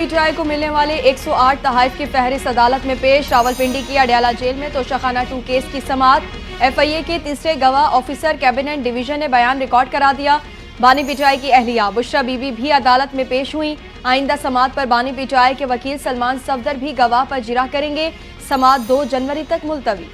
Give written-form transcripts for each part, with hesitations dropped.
PTI को मिलने वाले 108 तहाइफ की फहरिस्त अदालत में पेश। रावलपिंडी की अडयाला जेल में तोशाखाना 2 केस की समाअत। एफआईए के तीसरे गवाह ऑफिसर कैबिनेट डिवीजन ने बयान रिकॉर्ड करा दिया। बानी पीटीआई की अहलिया बुशरा बीबी भी अदालत में पेश हुई। आइंदा समाअत पर बानी पीटीआई के वकील सलमान सफदर भी गवाह पर जिरा करेंगे। समाअत 2 जनवरी तक मुलतवी।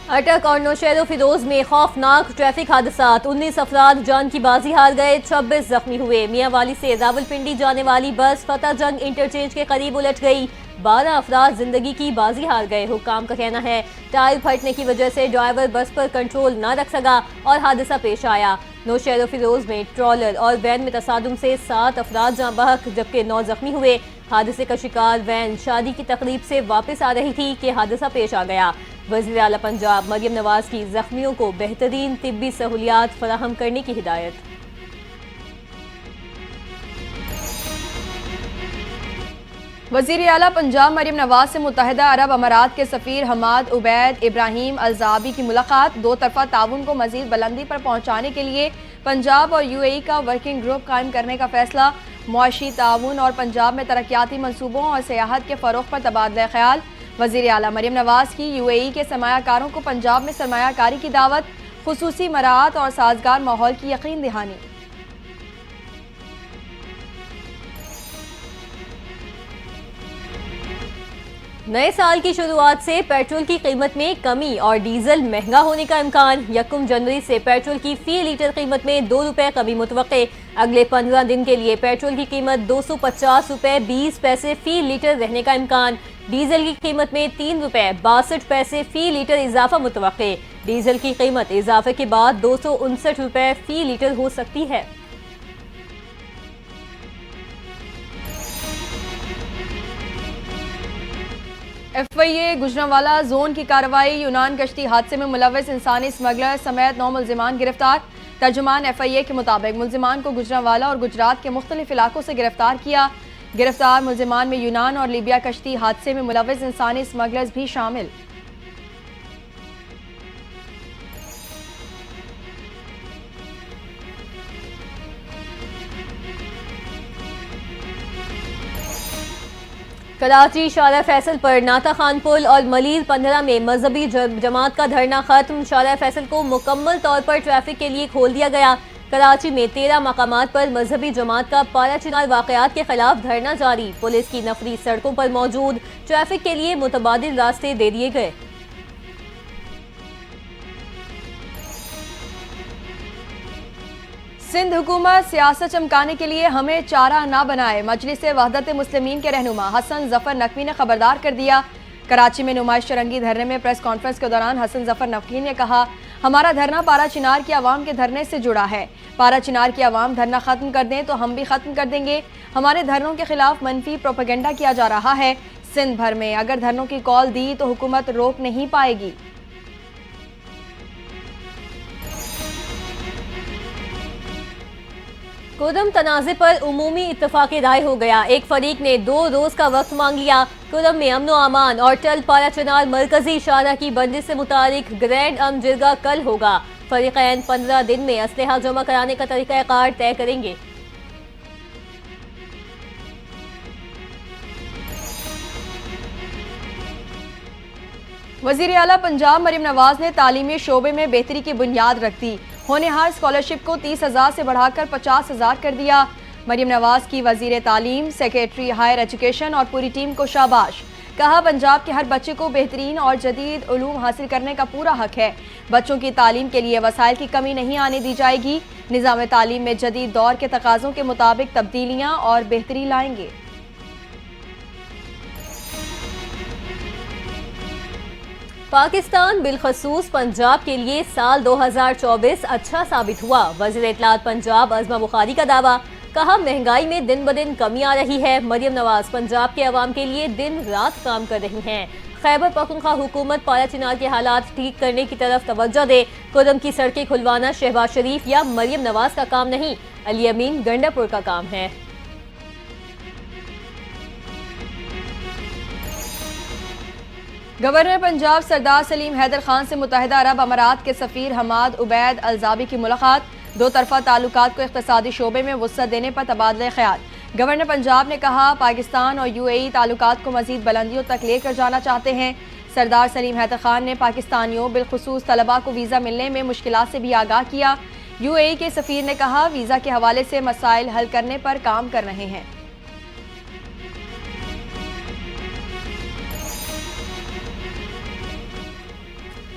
अटक और नौशेरो फिरोज में खौफनाक ट्रैफिक हादसा। 19 अफराद जान की बाजी हार गए, 26 जख्मी हुए। मियांवाली से रावलपिंडी जाने वाली बस फतेह जंग इंटरचेंज के करीब उलट गई, 12 अफराद जिंदगी की बाजी हार गए। हुक्काम का कहना है टायर फटने की वजह से ड्राइवर बस पर कंट्रोल न रख सका और हादसा पेश आया। नौशेरो फिरोज में ट्रॉलर और वैन में तसादुम से 7 अफराद जाँ बहक जबकि 9 जख्मी हुए। हादसे का शिकार वैन शादी की तकरीब से वापस आ रही थी कि हादसा पेश आ गया। वज़ीर आला पंजाब मरियम नवाज की जख्मियों को बेहतरीन तिब्बी सहूलियात फराहम करने की हिदायत। वज़ीर आला पंजाब मरियम नवाज से मुत्तहिदा अरब अमारात के सफ़ीर हमाद उबैद इब्राहिम अलजाबी की मुलाकात। 2 तरफ़ा ताउन को मज़ीद बुलंदी पर पहुँचाने के लिए पंजाब और यूएई का वर्किंग ग्रुप कायम करने का फैसला। मुआशी ताउन और पंजाब में तरक्याती मनसूबों और सियाहत के फ़रोग़ पर तबादला ख्याल। वज़ीर आला मरियम नवाज की यूएई के सरमायाकारों को पंजाब में सरमायाकारी की दावत। खुसूसी मराहत और साजगार माहौल की यकीन दहानी। नए साल की शुरुआत से पेट्रोल की कीमत में कमी और डीजल महंगा होने का इम्कान। 1 जनवरी से पेट्रोल की फी लीटर कीमत में 2 रुपए कमी मुतवक्के। अगले 15 दिन के लिए पेट्रोल की कीमत 250 रुपए 20 पैसे फी लीटर रहने का इम्कान। डीजल की कीमत में 3 रुपए 62 पैसे फी लीटर इजाफा मुतवक्के। डीजल की कीमत इजाफे के बाद 259 रुपए फी लीटर हो सकती है। एफआईए गुजरांवाला जोन की कार्रवाई। यूनान कश्ती हादसे में मुलव्वस इंसानी स्मगलर समेत 9 मुलजिमान गिरफ्तार। तर्जुमान एफआईए के मुताबिक मुलजिमान को गुजरांवाला और गुजरात के मुख्तलिफ इलाकों से गिरफ्तार किया। गिरफ्तार मुलजिमान में यूनान और लीबिया कश्ती हादसे में मुलव्वस इंसानी स्मगलर्स भी शामिल। कराची शारा फैसल पर नाता खान पुल और मलीर 15 में मजहबी जमात का धरना खत्म। शारा फैसल को मुकम्मल तौर पर ट्रैफिक के लिए खोल दिया गया। कराची में 13 मकामात पर मजहबी जमात का पाराचिनार वाकयात के खिलाफ धरना जारी। पुलिस की नफरी सड़कों पर मौजूद, ट्रैफिक के लिए मुतबादिल रास्ते दे दिए गए। सिंध हुकूमत सियासत चमकाने के लिए हमें चारा ना बनाए। मजलिस वहदत मुस्लिमीन के रहनुमा हसन जफर नकवी ने खबरदार कर दिया। कराची में नुमाइश रंगी धरने में प्रेस कॉन्फ्रेंस के दौरान हसन जफर नकवी ने कहा, हमारा धरना पारा चिनार की आवाम के धरने से जुड़ा है। पारा चिनार की आवाम धरना खत्म कर दें तो हम भी खत्म कर देंगे। हमारे धरनों के खिलाफ मनफी प्रोपेगेंडा किया जा रहा है। सिंध भर में अगर धरनों की कॉल दी तो हुकूमत रोक नहीं पाएगी। कुदम तनाज़े पर उमूमी इत्तफाक़ राय हो गया। एक फरीक ने 2 रोज का वक्त मांग लिया। कुदम में अमन अमान और टल पारा चिनार मरकजी इशारा की बंदिश से मुतालिक ग्रैंड अम जिरगा कल होगा। फरीक़ैन 15 दिन में असलहा जमा कराने का तरीक़ाकार तय करेंगे। वज़ीर आला पंजाब मरियम नवाज ने तालीमी शोबे में बेहतरी की बुनियाद रख दी। होनहार स्कॉलरशिप को 30,000 से बढ़ाकर 50,000 कर दिया। मरियम नवाज की वज़ीर तालीम, सेक्रेटरी हायर एजुकेशन और पूरी टीम को शाबाश। कहा, पंजाब के हर बच्चे को बेहतरीन और जदीद उलूम हासिल करने का पूरा हक है। बच्चों की तालीम के लिए वसाइल की कमी नहीं आने दी जाएगी। निज़ाम तालीम में जदीद दौर के तकाज़ों के मुताबिक तब्दीलियाँ और बेहतरी लाएंगे। पाकिस्तान बिलखसूस पंजाब के लिए साल 2024 अच्छा साबित हुआ। वज़ीर इत्तलात पंजाब अज़मा बुखारी का दावा। कहा, महंगाई में दिन ब दिन कमी आ रही है। मरियम नवाज पंजाब के अवाम के लिए दिन रात काम कर रही हैं। खैबर पख्तूनख्वा हुकूमत पारा चिनार के हालात ठीक करने की तरफ तवज्जो दे। कुदम की सड़कें खुलवाना शहबाज शरीफ या मरियम नवाज का काम नहीं, अली अमीन गंडापुर का काम है। गवर्नर पंजाब सरदार सलीम हैदर खान से मुत्तहिदा अरब अमारात के सफ़ीर हमाद उबैद अलजाबी की मुलाकात। दो तरफा ताल्लुकात को इक़्तिसादी शोबे में वुसअत देने पर तबादला ख्याल। गवर्नर पंजाब ने कहा, पाकिस्तान और UAE ताल्लुकात को मज़ीद बुलंदियों तक लेकर जाना चाहते हैं। सरदार सलीम हैदर खान ने पाकिस्तानियों बिलखुसूस तलबा को वीज़ा मिलने में मुश्किलात से भी आगाह किया। UAE के सफ़ीर ने कहा, वीज़ा के हवाले से मसाइल हल करने पर काम कर रहे हैं।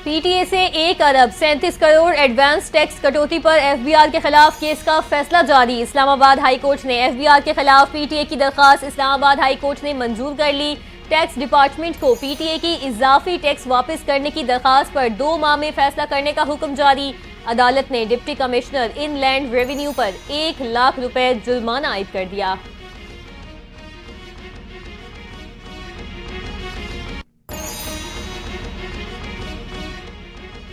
PTA से 1 अरब 37 करोड़ एडवांस टैक्स कटौती पर FBR के खिलाफ केस का फैसला जारी। इस्लामाबाद हाई कोर्ट ने FBR के खिलाफ PTA की दरखास्त इस्लामाबाद हाई कोर्ट ने मंजूर कर ली। टैक्स डिपार्टमेंट को PTA की इजाफी टैक्स वापस करने की दरखास्त पर 2 माह में फैसला करने का हुक्म जारी। अदालत ने डिप्टी कमिश्नर इनलैंड रेवेन्यू पर 1 लाख रुपए जुर्माना आयद कर दिया।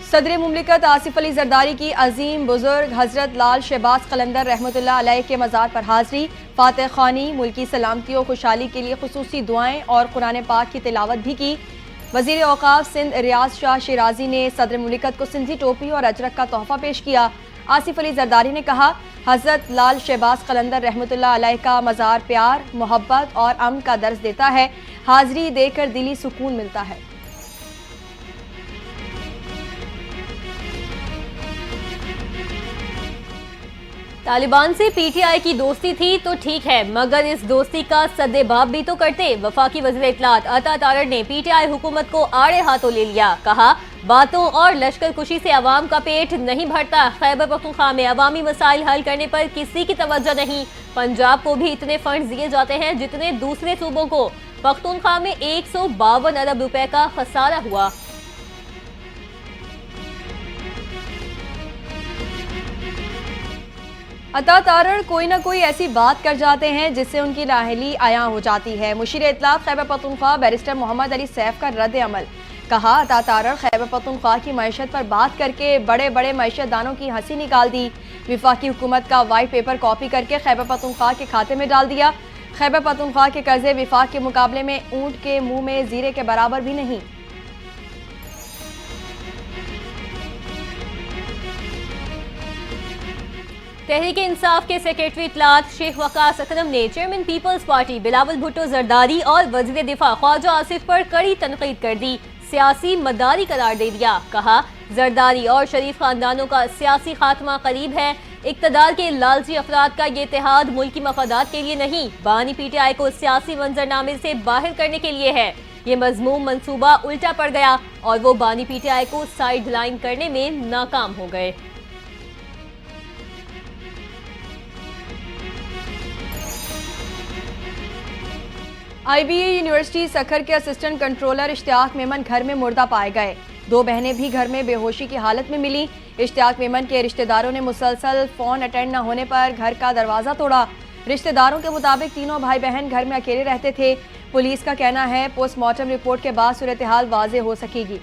सदर मुमलिकत आसिफ अली जरदारी की अजीम बुजुर्ग हजरत लाल शहबाज कलंदर रहमतुल्लाह अलैह के मज़ार पर हाज़री। फातह ख़ानी, मुल्की सलामती और खुशहाली के लिए खुसूसी दुआएं और कुरान पाक की तिलावत भी की। वज़ीर औक़ाफ़ सिंध रियाज शाह शिराजी ने सदर मुमलिकत को सिंधी टोपी और अजरक का तोहफ़ा पेश किया। आसिफ अली जरदारी ने कहा, हजरत लाल शहबाज कलंदर रहमतुल्लाह अलैह का मज़ार प्यार, मोहब्बत और अमन का दर्ज देता है। हाज़री देकर दिली सुकून मिलता है। तालिबान से PTI की दोस्ती थी तो ठीक है, मगर इस दोस्ती का सद्देबाब भी तो करते। वफाकी वज़ीर इत्तलात अता तारड़ ने PTI हुकूमत को आड़े हाथों ले लिया। कहा, बातों और लश्कर कुशी से अवाम का पेट नहीं भरता। खैबर पख्तूनख्वा में अवामी मसाइल हल करने पर किसी की तवज्जो नहीं। पंजाब को भी इतने फंड दिए जाते हैं जितने दूसरे सूबों को। पख्तूनख्वा में 152 अरब रुपए का खसारा हुआ। अता तारड़ कोई ना कोई ऐसी बात कर जाते हैं जिससे उनकी नाअहली आयां हो जाती है। मुशीर इत्तलात खैबर पख्तूनख्वा बैरिस्टर मोहम्मद अली सैफ का रद्द अमल। कहा, अता तारड़ खैबर पख्तूनख्वा की मईशत पर बात करके बड़े बड़े मईशतदानों की हंसी निकाल दी। विफाकी हुकूमत का वाइट पेपर कॉपी करके खैबर पख्तूनख्वा के खाते में डाल दिया। खैबर पख्तूनख्वा के कर्जे विफाक के मुकाबले में ऊंट के मुंह में जीरे के बराबर भी नहीं। तहरीक इंसाफ के सेक्रेटरी इत्तलात शेख वकास अकरम ने chairman Peoples Party Bilawal Bhutto Zardari और वजीर दिफा ख्वाजा आसिफ पर कड़ी तनकीद कर दी। सियासी मदारी करार दे दिया। कहा, जरदारी और शरीफ खानदानों का सियासी खात्मा करीब है। इक्तदार के लालची अफराद का ये इत्तेहाद मुल्की मफादात के लिए नहीं, बानी PTI को सियासी मंजरनामे से बाहर करने के लिए है। ये मजमूम मंसूबा उल्टा पड़ गया और वो बानी PTI को साइड लाइन करने में नाकाम हो गए। IBA यूनिवर्सिटी सखर के असिस्टेंट कंट्रोलर इश्तियाक मेमन घर में मुर्दा पाए गए। 2 बहनें भी घर में बेहोशी की हालत में मिली। इश्तियाक मेमन के रिश्तेदारों ने मुसलसल फोन अटेंड न होने पर घर का दरवाजा तोड़ा। रिश्तेदारों के मुताबिक तीनों भाई बहन घर में अकेले रहते थे। पुलिस का कहना है, पोस्टमार्टम रिपोर्ट के बाद सूरत हाल वाज़ेह हो सकेगी।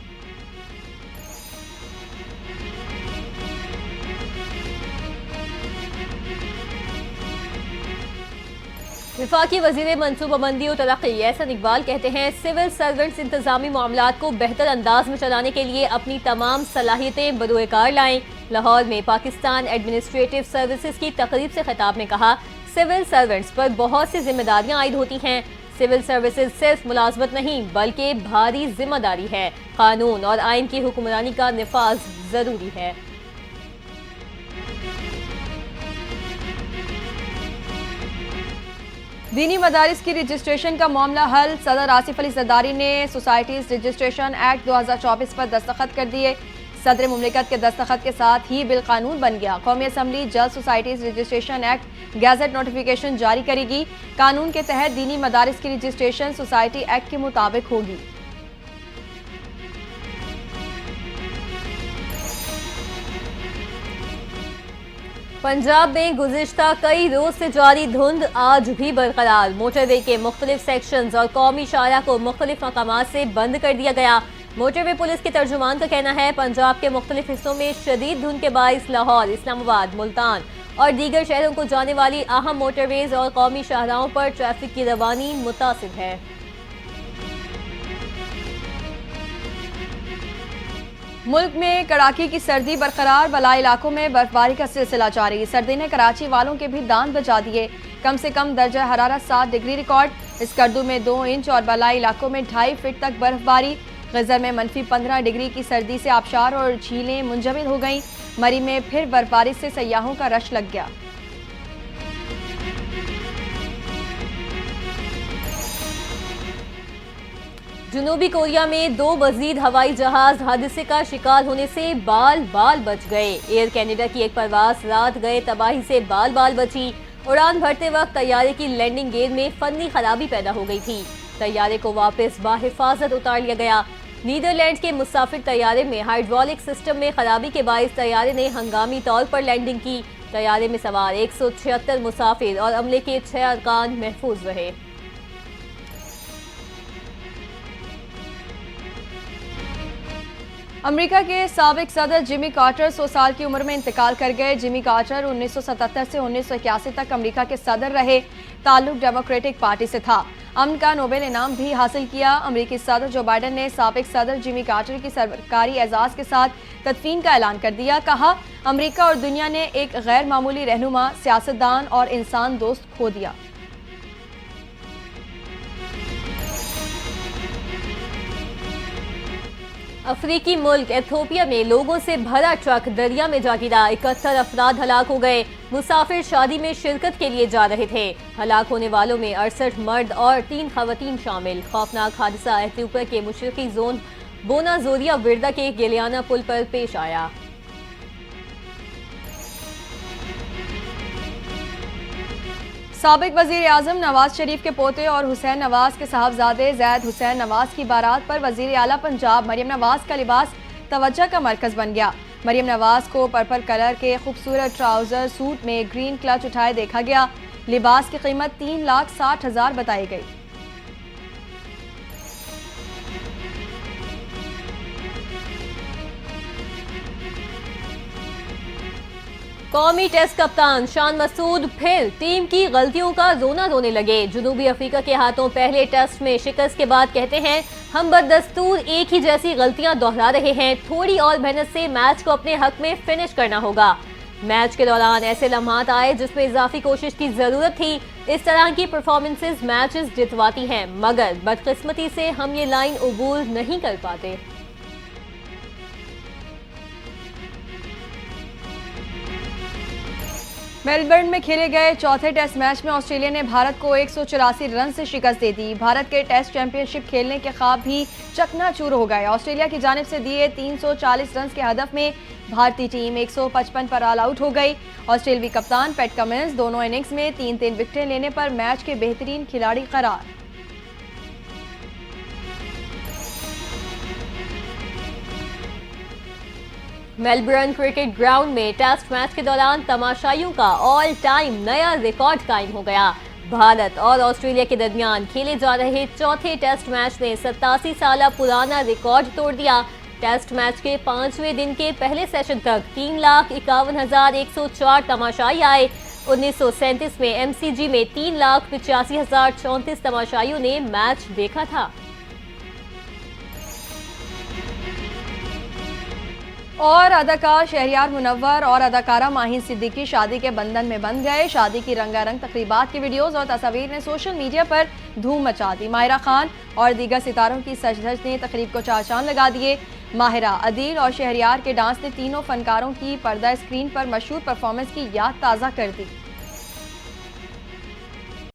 विफाकी वजीर मनसूबाबंदी और तरक्की एहसन इकबाल कहते हैं, सिविल सर्वेंट्स इंतजामी मामलात को बेहतर अंदाज में चलाने के लिए अपनी तमाम सलाहियतें बरोएकार लाएं। लाहौर में पाकिस्तान एडमिनिस्ट्रेटिव सर्विसेज की तकरीब से खिताब में कहा, सिविल सर्वेंट्स पर बहुत सी जिम्मेदारियां आयद होती हैं। सिविल सर्विसेज सिर्फ मुलाजमत नहीं बल्कि भारी जिम्मेदारी है। कानून और आइन की हुक्मरानी का निफाज जरूरी है। दीनी मदारिस की रजिस्ट्रेशन का मामला हल। सदर आसिफ अली जरदारी ने सोसाइटीज रजिस्ट्रेशन एक्ट 2024 पर दस्तखत कर दिए। सदर मुमलिकत के दस्तखत के साथ ही बिल कानून बन गया। कौमी असम्बली जल्द societies registration act gadget notification जारी करेगी। कानून के तहत दीनी मदारिस की रजिस्ट्रेशन सोसाइटी एक्ट के मुताबिक होगी। पंजाब में गुज़िश्ता कई रोज से जारी धुंध आज भी बरकरार। मोटरवे के मुख्तलिफ सेक्शंस और कौमी शाहरा को मुख्तलिफ मकामात से बंद कर दिया गया। मोटरवे पुलिस के तर्जुमान का कहना है, पंजाब के मुख्तलिफ हिस्सों में शदीद धुंध के बाइस लाहौर, इस्लामाबाद, मुल्तान और दीगर शहरों को जाने वाली अहम मोटरवेज और कौमी शाहराओं पर ट्रैफिक की रवानी मुतासिर है। मुल्क में कड़ाके की सर्दी बरकरार, बलाई इलाकों में बर्फबारी का सिलसिला जारी। सर्दी ने कराची वालों के भी दांत बजा दिए। कम से कम दर्जा हरारत 7 डिग्री रिकॉर्ड। स्कर्दू में 2 इंच और बलाई इलाकों में 2.5 फीट तक बर्फबारी। गजर में -15 डिग्री की सर्दी से आबशार और झीलें मुंजमद हो गईं। मरी में फिर बर्फबारी से सयाहों का रश लग गया। जनूबी कोरिया में 2 मजीद हवाई जहाज हादसे का शिकार होने से बाल बाल बच गए। एयर कैनेडा की एक परवाज रात गए तबाही से बाल बाल बची। उड़ान भरते वक्त तैयारे की लैंडिंग गेयर में फनी खराबी पैदा हो गई थी। तैयारे को वापस बाहिफाजत उतार लिया गया। नीदरलैंड के मुसाफिर तैयारे में हाइड्रोलिक सिस्टम में खराबी के बायस तैयारे ने हंगामी तौर पर लैंडिंग की। तैयारे में सवार 176 मुसाफिर और अमले के 6 अरकान महफूज रहे। अमेरिका के साबिक सदर जिमी कार्टर 100 साल की उम्र में इंतकाल कर गए। जिमी कार्टर 1977 से 1981 तक अमेरिका के सदर रहे। ताल्लुक डेमोक्रेटिक पार्टी से था। अमन का नोबेल इनाम भी हासिल किया। अमेरिकी सदर जो बाइडन ने साबिक सदर जिमी कार्टर की सरकारी एजाज के साथ तदफीन का ऐलान कर दिया। कहा, अमेरिका और दुनिया ने एक गैर मामूली रहनुमा, सियासतदान और इंसान दोस्त खो दिया। अफ्रीकी मुल्क एथियोपिया में लोगों से भरा ट्रक दरिया में जा गिरा। 71 अफराद हलाक हो गए। मुसाफिर शादी में शिरकत के लिए जा रहे थे। हलाक होने वालों में 68 मर्द और 3 खवातीन शामिल। खौफनाक हादसा एथियोपिया के मशरकी जोन बोना जोरिया विरदा के गिलियाना पुल पर पेश आया। साबिक वजीर आजम नवाज शरीफ के पोते और हुसैन नवाज के साहबजादे जैद हुसैन नवाज की बारात पर वजीर आला पंजाब मरियम नवाज का लिबास तवज्जो का मरकज बन गया। मरियम नवाज को पर्पल कलर के खूबसूरत ट्राउजर सूट में ग्रीन क्लच उठाए देखा गया। लिबास की कीमत 3,60,000 बताई गई। कौमी टेस्ट कप्तान शान मसूद फिर टीम की गलतियों का रोना रोने लगे। जनूबी अफ्रीका के हाथों पहले टेस्ट में शिकस्त के बाद कहते हैं, हम बदस्तूर एक ही जैसी गलतियां दोहरा रहे हैं। थोड़ी और मेहनत से मैच को अपने हक में फिनिश करना होगा। मैच के दौरान ऐसे लम्हात आए जिसमें इजाफी कोशिश की जरूरत थी। इस तरह की परफॉर्मेंसेज मैचेस जितवाती हैं, मगर बदकिस्मती से हम ये लाइन अबूर नहीं कर पाते। मेलबर्न में खेले गए चौथे टेस्ट मैच में ऑस्ट्रेलिया ने भारत को 184 रन से शिकस्त दे दी। भारत के टेस्ट चैंपियनशिप खेलने के ख्वाब भी चकनाचूर हो गए। ऑस्ट्रेलिया की जानिब से दिए 340 रन के हदफ में भारतीय टीम 155 पर ऑल आउट हो गई। ऑस्ट्रेलवी कप्तान पैट कमिंस दोनों इनिंग्स में 3-3 विकेटें लेने पर मैच के बेहतरीन खिलाड़ी करार। मेलबर्न क्रिकेट ग्राउंड में टेस्ट मैच के दौरान तमाशाइयों का ऑल टाइम नया रिकॉर्ड कायम हो गया। भारत और ऑस्ट्रेलिया के दरमियान खेले जा रहे चौथे टेस्ट मैच ने 87 साल पुराना रिकॉर्ड तोड़ दिया। टेस्ट मैच के 5वें दिन के पहले सेशन तक 3,51,104 तमाशाई आए। 1937 में MCG में 3,85,034 तमाशाइयों ने मैच देखा था। और अदाकार शहरियार मुनव्वर और अदाकारा माहिन सिद्दीकी शादी के बंधन में बंध गए। शादी की रंगारंग तकरीबात की वीडियोस और तस्वीर ने सोशल मीडिया पर धूम मचा दी। माहिरा खान और दीगर सितारों की सज-धज ने तकरीब को चार चांद लगा दिए। माहिरा, अदील और शहरियार के डांस ने तीनों फनकारों की पर्दा स्क्रीन पर मशहूर परफॉर्मेंस की याद ताज़ा कर दी।